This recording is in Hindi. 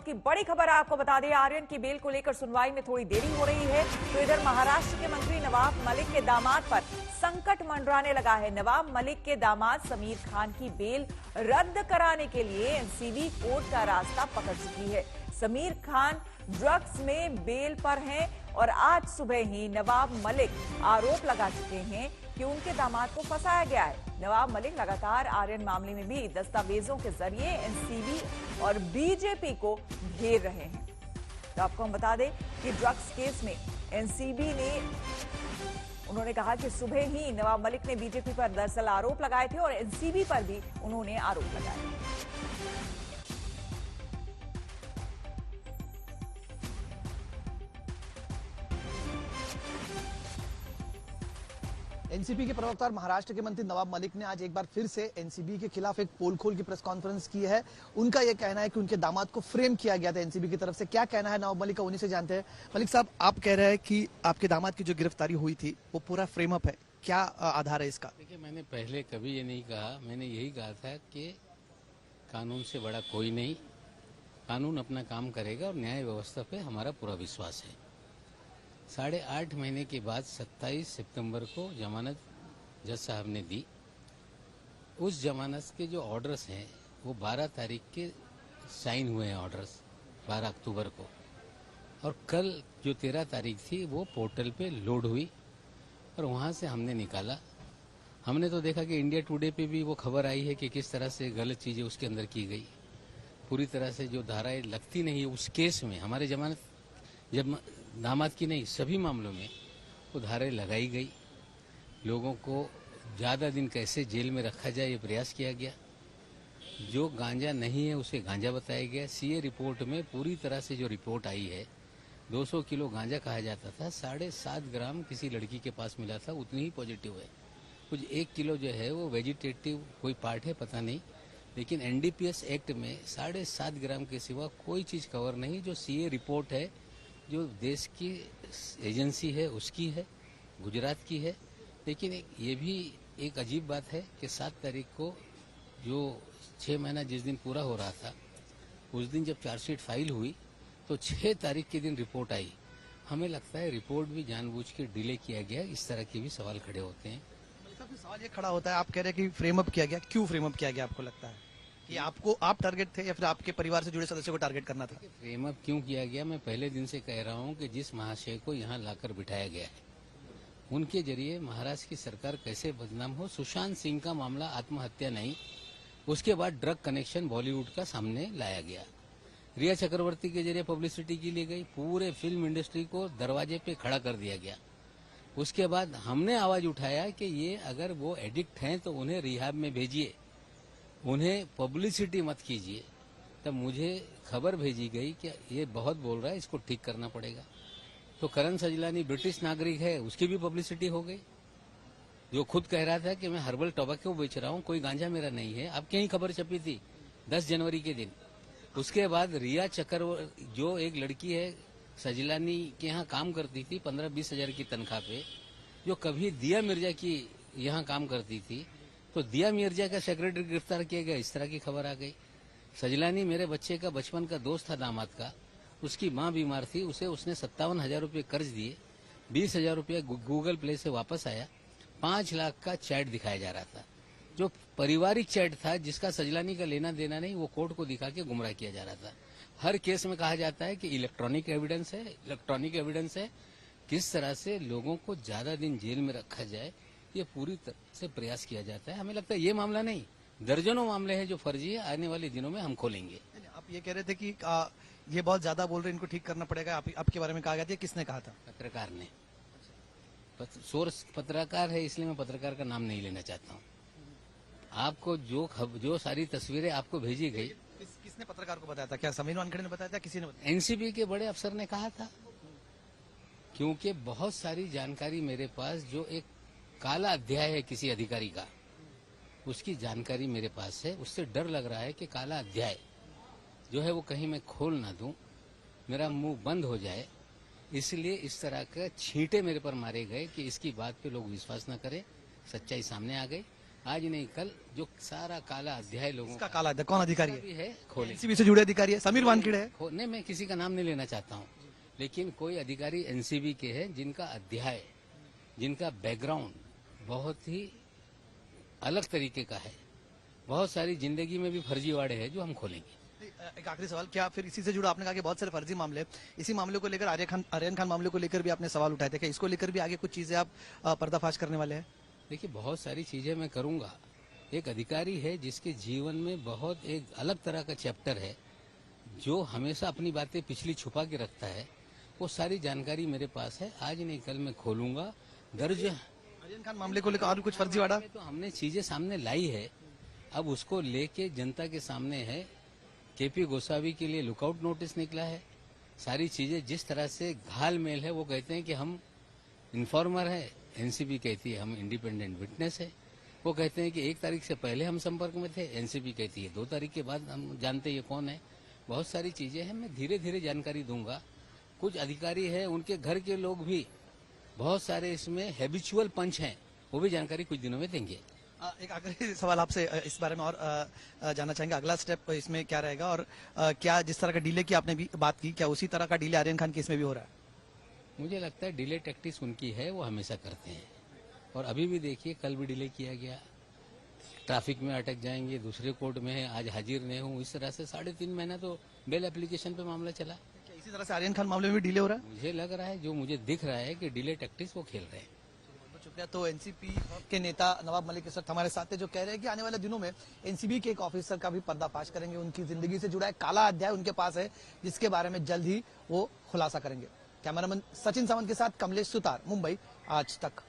की बड़ी खबर आपको बता दें, आर्यन की बेल को लेकर सुनवाई में थोड़ी देरी हो रही है। तो इधर महाराष्ट्र के मंत्री नवाब मलिक के दामाद पर संकट मंडराने लगा है। नवाब मलिक के दामाद समीर खान की बेल रद्द कराने के लिए एनसीबी कोर्ट का रास्ता पकड़ चुकी है। समीर खान ड्रग्स में बेल पर हैं और आज सुबह ही नवाब मलिक आरोप लगा चुके हैं कि उनके दामाद को फंसाया गया है। नवाब मलिक लगातार आर्यन मामले में भी दस्तावेजों के जरिए एनसीबी और बीजेपी को घेर रहे हैं। तो आपको हम बता दें कि ड्रग्स केस में एनसीबी ने उन्होंने कहा कि सुबह ही नवाब मलिक ने बीजेपी पर दरअसल आरोप लगाए थे और एनसीबी पर भी उन्होंने आरोप लगाए। एनसीबी के प्रवक्ता और महाराष्ट्र के मंत्री नवाब मलिक ने आज एक बार फिर से एनसीबी के खिलाफ एक पोल खोल की प्रेस कॉन्फ्रेंस की है। उनका यह कहना है कि उनके दामाद को फ्रेम किया गया था एनसीबी की तरफ से। क्या कहना है नवाब मलिक का, उन्हीं से जानते हैं। मलिक साहब, आप कह रहे हैं कि आपके दामाद की जो गिरफ्तारी हुई थी वो पूरा फ्रेम अप है, क्या आधार है इसका? देखिए, मैंने पहले कभी ये नहीं कहा। मैंने यही कहा था कि कानून से बड़ा कोई नहीं, कानून अपना काम करेगा और न्याय व्यवस्था पे हमारा पूरा विश्वास है। 8.5 महीने के बाद 27 सितंबर को जमानत जज साहब ने दी। उस जमानत के जो ऑर्डर्स हैं वो 12 तारीख के साइन हुए हैं ऑर्डर्स, 12 अक्टूबर को, और कल जो 13 तारीख थी वो पोर्टल पे लोड हुई और वहाँ से हमने निकाला। हमने तो देखा कि इंडिया टुडे पे भी वो खबर आई है कि किस तरह से गलत चीज़ें उसके अंदर की गई। पूरी तरह से जो धाराएं लगती नहीं है उस केस में, हमारे जमानत जब दामाद की नहीं सभी मामलों में वो धाराएं लगाई गई। लोगों को ज़्यादा दिन कैसे जेल में रखा जाए ये प्रयास किया गया। जो गांजा नहीं है उसे गांजा बताया गया। सीए रिपोर्ट में पूरी तरह से जो रिपोर्ट आई है, 200 किलो गांजा कहा जाता था, 7.5 ग्राम किसी लड़की के पास मिला था, उतनी ही पॉजिटिव है। कुछ 1 किलो जो है वो वेजिटेटिव कोई पार्ट है, पता नहीं, लेकिन एनडीपीएस एक्ट में 7.5 ग्राम के सिवा कोई चीज़ कवर नहीं। जो सीए रिपोर्ट है, जो देश की एजेंसी है उसकी है, गुजरात की है। लेकिन ये भी एक अजीब बात है कि 7 तारीख को जो 6 महीना जिस दिन पूरा हो रहा था, उस दिन जब चार्जशीट फाइल हुई तो 6 तारीख के दिन रिपोर्ट आई। हमें लगता है रिपोर्ट भी जानबूझ के डिले किया गया। इस तरह के भी सवाल खड़े होते हैं। सवाल ये खड़ा होता है, आप कह रहे हैं कि फ्रेम अप किया गया, क्यों फ्रेम अप किया गया? आपको लगता है कि आप टारगेट थे या फिर आपके परिवार से जुड़े सदस्यों को टारगेट करना था? फ्रेम अप क्यों किया गया, मैं पहले दिन से कह रहा हूं कि जिस महाशय को यहां लाकर बिठाया गया है उनके जरिए महाराष्ट्र की सरकार कैसे बदनाम हो। सुशांत सिंह का मामला आत्महत्या नहीं, उसके बाद ड्रग कनेक्शन बॉलीवुड का सामने लाया गया। रिया चक्रवर्ती के जरिए पब्लिसिटी की ली गई, पूरे फिल्म इंडस्ट्री को दरवाजे पे खड़ा कर दिया गया। उसके बाद हमने आवाज उठाया कि ये अगर वो एडिक्ट हैं तो उन्हें रिहाब में भेजिए, उन्हें पब्लिसिटी मत कीजिए। तब मुझे खबर भेजी गई कि ये बहुत बोल रहा है, इसको ठीक करना पड़ेगा। तो करण सजलानी ब्रिटिश नागरिक है, उसकी भी पब्लिसिटी हो गई। जो खुद कह रहा था कि मैं हर्बल टोबैको बेच रहा हूं, कोई गांजा मेरा नहीं है, अब कहीं खबर छपी थी 10 जनवरी के दिन। उसके बाद रिया चक्रवर्ती जो एक लड़की है, सजलानी के यहाँ काम करती थी 15-20 हजार की तनख्वाह पे, जो कभी दिया मिर्जा की यहाँ काम करती थी, तो दिया मिर्जा का सेक्रेटरी गिरफ्तार किया गया। इस तरह की खबर आ गई। सजलानी मेरे बच्चे का बचपन का दोस्त था, दामाद का, उसकी माँ बीमार थी, उसने 57,000 रुपये कर्ज दिए, 20,000 रुपये गूगल प्ले से वापस आया, 5 लाख का चैट दिखाया जा रहा था, जो पारिवारिक चैट था जिसका सजलानी का लेना देना नहीं, वो कोर्ट को दिखा के गुमराह किया जा रहा था। हर केस में कहा जाता है कि इलेक्ट्रॉनिक एविडेंस है। किस तरह से लोगों को ज्यादा दिन जेल में रखा जाए ये पूरी तरह से प्रयास किया जाता है। हमें लगता है ये मामला नहीं, दर्जनों मामले हैं जो फर्जी है, आने वाले दिनों में हम खोलेंगे। आप ये कह रहे थे कि ये बहुत ज्यादा बोल रहे हैं, इनको ठीक करना पड़ेगा, आपके बारे में कहा गया था, किसने कहा था? पत्रकार ने। सोर्स पत्रकार है, इसलिए मैं पत्रकार का नाम नहीं लेना चाहता हूँ। आपको जो सारी तस्वीरें आपको भेजी गई, किसने पत्रकार को बताया था? क्या समीर वानखेड़े ने बताया था, किसी ने बताया? एनसीबी के बड़े अफसर ने कहा था, क्योंकि बहुत सारी जानकारी मेरे पास, जो एक काला अध्याय है किसी अधिकारी का, उसकी जानकारी मेरे पास है। उससे डर लग रहा है कि काला अध्याय जो है वो कहीं मैं खोल ना दूं, मेरा मुंह बंद हो जाए, इसलिए इस तरह के छींटे मेरे पर मारे गए कि इसकी बात पे लोग विश्वास न करें। सच्चाई सामने आ गई। आज नहीं कल जो सारा काला अध्याय लोगों इसका काला है, कौन अधिकारी भी है? है खोले। एनसीबी से जुड़े अधिकारी है, समीर वानखेड़े है। नहीं, मैं किसी का नाम नहीं लेना चाहता हूँ, लेकिन कोई अधिकारी एनसीबी के हैं जिनका अध्याय, जिनका बैकग्राउंड बहुत ही अलग तरीके का है। बहुत सारी जिंदगी में भी फर्जीवाड़े हैं जो हम खोलेंगे। एक आखिरी सवाल, क्या फिर इसी से जुड़ा, आपने कहा कि बहुत सारे फर्जी मामले, इसी मामले को लेकर आर्यन खान मामले को लेकर भी आपने सवाल उठाए थे, क्या इसको लेकर भी आगे कुछ चीजें आप पर्दाफाश करने वाले हैं? देखिए, बहुत सारी चीजें मैं करूंगा। एक अधिकारी है जिसके जीवन में बहुत एक अलग तरह का चैप्टर है, जो हमेशा अपनी बातें पिछली छुपा के रखता है। वो सारी जानकारी मेरे पास है, आज नहीं कल मैं खोलूंगा। दर्ज आर्यन खान मामले को लेकर और कुछ फर्जीवाड़ा? तो हमने चीजें सामने लाई है, अब उसको लेके जनता के सामने है। केपी गोसावी के लिए लुकआउट नोटिस निकला है। सारी चीजें जिस तरह से घाल मेल है, वो कहते हैं कि हम इन्फॉर्मर है, एनसीबी कहती है हम इंडिपेंडेंट विटनेस है। वो कहते हैं कि 1 तारीख से पहले हम संपर्क में थे, एनसीबी कहती है 2 तारीख के बाद हम जानते ये कौन है। बहुत सारी चीजें हैं, मैं धीरे धीरे जानकारी दूंगा। कुछ अधिकारी है, उनके घर के लोग भी बहुत सारे इसमें हैबिचुअल पंच हैं, वो भी जानकारी कुछ दिनों में देंगे। एक आखिरी सवाल आपसे इस बारे में और जानना चाहेंगे, अगला स्टेप इसमें क्या रहेगा, और क्या जिस तरह का डिले की आपने भी बात की, क्या उसी तरह का डिले आर्यन खान केस में भी हो रहा है? मुझे लगता है डिले टैक्टिक्स उनकी है, वो हमेशा करते हैं। और अभी भी देखिए, कल भी डिले किया गया, ट्रैफिक में अटक जाएंगे, दूसरे कोर्ट में है, आज हाजिर नहीं हूँ, इस तरह से 3.5 महीना तो बेल एप्लीकेशन पे मामला चला। क्या इसी तरह से आर्यन खान मामले में भी डिले हो रहा है? मुझे लग रहा है, जो मुझे दिख रहा है कि डिले टैक्टिक्स वो खेल रहे हैं। बहुत शुक्रिया। तो एनसीपी के नेता नवाब मलिक इस वक्त हमारे साथ है, जो कह रहे हैं कि आने वाले दिनों में एनसीबी के एक ऑफिसर का भी पर्दाफाश करेंगे, उनकी जिंदगी से जुड़ा एक काला अध्याय उनके पास है, जिसके बारे में जल्द ही वो खुलासा करेंगे। कैमरामैन सचिन सावंत के साथ कमलेश सुतार, मुंबई आज तक।